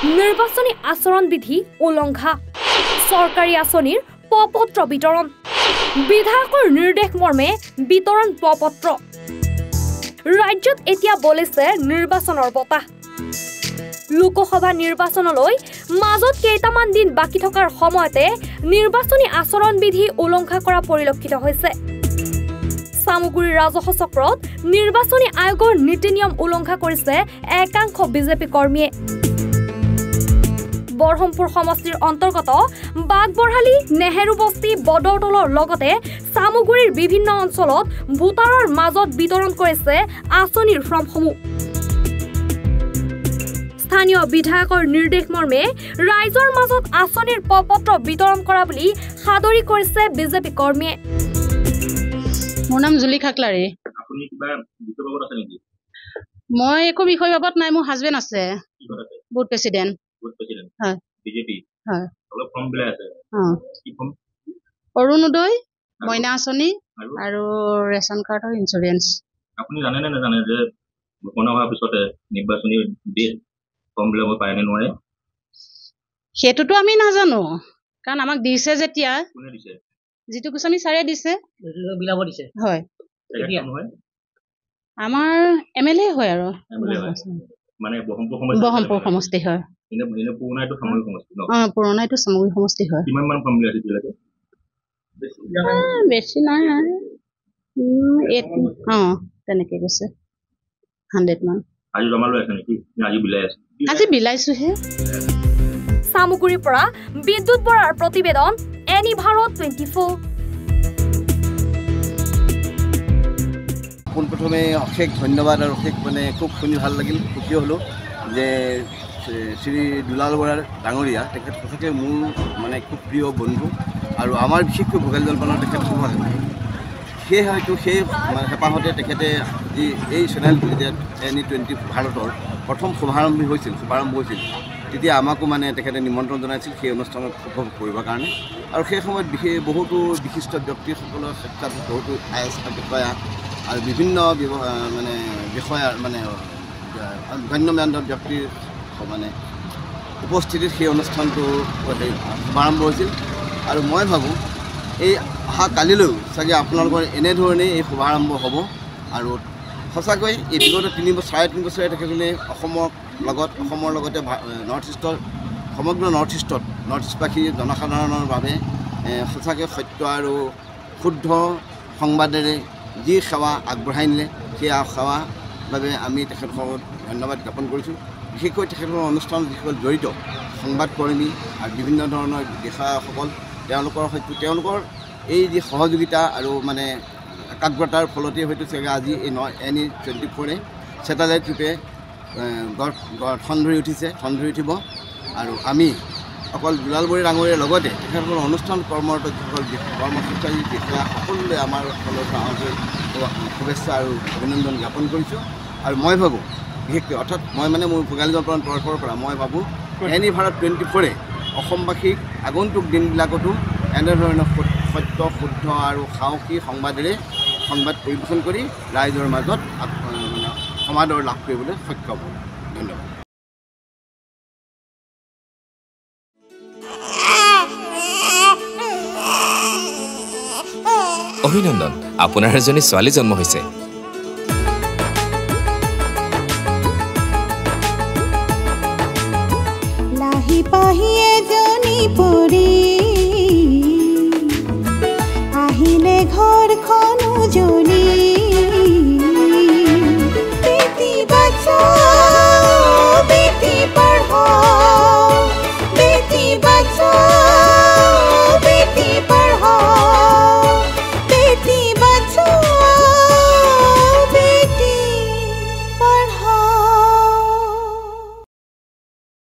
নিৰ্বাচনী আচৰণ বিধি উলংঘা চৰকাৰী আঁচনিৰ পপত্ৰ বিতৰণ বিধায়কৰ নিৰ্দেশ মৰ্মে বিতৰণ পপত্ৰ ৰাজ্যত এতিয়া বলিছে নিৰ্বাচনৰ বতাহ লোকসভা নিৰ্বাচনলৈ মাজত কেইটামান দিন বাকি থকাৰ সময়তে নিৰ্বাচনী আচৰণ বিধি উলংঘা কৰা পৰিলক্ষিত হৈছে সামগুৰি ৰাজহ চক্ৰত নিৰ্বাচনী আয়োগৰ নীতি নিয়ম উলংঘা কৰিছে একাংশ বিজেপি কৰ্মীয়ে বৰহমপুৰ সমষ্টিৰ অন্তৰ্গত বাগবঢ়ালী নেহেৰু বস্তি বদৰতলৰ লগতে সামগুৰিৰ বিভিন্ন অঞ্চলত ভোটাৰৰ মাজত বিতৰণ কৰিছে আঁচনিৰ ফৰ্মসমূহ স্থানীয় বিধায়কৰ নিৰ্দেশ মৰ্মে ৰাইজৰ মাজত আঁচনিৰ পপত্ৰ বিতৰণ কৰা বুলি সাদৰি কৰিছে বিজেপি কৰ্মীয়ে মোৰ নাম জুলি খাকলাৰী আপুনি কিবা বিষয় বাবদ আছে নেকি মই একো বিষয় বাবদ নাই মোৰ হাজবেণ্ড আছে বুথ প্ৰেচিডেণ্ট হয় বিজেপি হয় অলপ ফৰ্ম বিলাই আছে কি ফৰ্ম অৰুণোদয় মইনা আঁচনি আৰু ৰেচন কাৰ্ডৰ ইঞ্চুৰেঞ্চ আপুনি জানে নে নাজানে যে ঘোষণা হোৱাৰ পিছতে নিৰ্বাচনী ডেট ফৰ্ম বিলাক পায় নে নোৱাৰে সেইটোতো আমি নাজানো কাৰণ আমাক দিছে যেতিয়া কোনে দিছে জিতু গোস্বামী ছাৰে দিছে বিলাব দিছে হয় এতিয়া নহয় আমাৰ এমএলএ হয় আৰু মানে বহমপুৰ সমষ্টি হয় এনে পুৰণাইটো সামৰিক সমষ্টি ন পুৰণাইটো সামগ্ৰী সমষ্টি হয় কিমান মান ফৰ্ম বিলাক দিছিলে বেছি নাই তেনেকে গৈছে 100 মান আজি জমা লৈ আছে নেকি আজি বিলাই আছে আজি বিলাইছোহে সামগুৰিৰ পৰা বিদ্যুৎ বৰাৰ প্ৰতিবেদন এনি ভাৰত 24 পোনপ্ৰথমে অশেষ ধন্যবাদ আৰু অশেষ মানে খুব শুনি ভাল লাগিল সুখী হ'লোঁ যে শ্ৰী দুলাল বৰাৰ ডাঙৰীয়া তেখেত সঁচাকৈ মোৰ মানে খুব প্ৰিয় বন্ধু আৰু আমাৰ বিশেষকৈ ভোগালী জলপানৰ তেখেত খুব সেয়ে হয়তো সেই হেঁপাহতে তেখেতে যি এই চেনেল NE20 ভাৰতৰ প্ৰথম শুভাৰম্ভ হৈছিল তেতিয়া আমাকো মানে তেখেতে নিমন্ত্ৰণ জনাইছিল সেই অনুষ্ঠানত উপভোগ কৰিবৰ কাৰণে আৰু সেই সময়ত বহুতো বিশিষ্ট ব্যক্তিসকলৰ ক্ষেত্ৰত বহুতো IAS বিষয়া আৰু বিভিন্ন মানে বিষয়াৰ মানে গণ্যমান্য ব্যক্তিৰ মানে উপস্থিতিত সেই অনুষ্ঠানটো শুভাৰম্ভ হৈছিল আৰু মই ভাবোঁ এই অহা কালিলৈও চাগে আপোনালোকৰ এনেধৰণেই এই শুভাৰম্ভ হ'ব আৰু সঁচাকৈ এই বিগত 3-3.5 বছৰে তেখেতসকলে অসমৰ লগতে সমগ্ৰ নৰ্থ ইষ্টবাসী জনসাধাৰণৰ বাবে সঁচাকৈ সত্য আৰু শুদ্ধ সংবাদেৰে যি সেৱা আগবঢ়াই নিলে সেই সেৱাৰ বাবে আমি তেখেতসকলক ধন্যবাদ জ্ঞাপন কৰিছোঁ বিশেষকৈ তেখেতসকলৰ অনুষ্ঠানত যিসকল জড়িত সংবাদকৰ্মী আৰু বিভিন্ন ধৰণৰ বিষয়াসকল তেওঁলোকৰ হয়তো তেওঁলোকৰ এই যি সহযোগিতা আৰু মানে একাগ্ৰতাৰ ফলতে হয়তো চাগে আজি এই NE24 ছেটেলাইট ৰূপে ঠন ধৰি উঠিব আৰু আমি অকল দুলাল বৰা ডাঙৰীয়াৰ লগতে তেখেতসকলৰ অনুষ্ঠান কৰ্মৰত যিসকল কৰ্মচাৰী বিষয়া সকলোৱে আমাৰ ফালৰ পৰা শুভেচ্ছা আৰু অভিনন্দন জ্ঞাপন কৰিছোঁ আৰু মই ভাবোঁ বিশেষকৈ অৰ্থাৎ মই মানে মোৰ ভোগালী জলপানৰ তৰফৰ পৰা মই ভাবোঁ NE ভাৰত 24 অসমবাসীক আগন্তুক দিনবিলাকতো এনেধৰণৰ সত্য শুদ্ধ আৰু সাহসী সংবাদেৰে সংবাদ পৰিৱেশন কৰি ৰাইজৰ মাজত সমাদৰ লাভ কৰিবলৈ সক্ষম হ'ব ধন্যবাদ অভিনন্দন আপোনাৰ এজনী ছোৱালী জন্ম হৈছে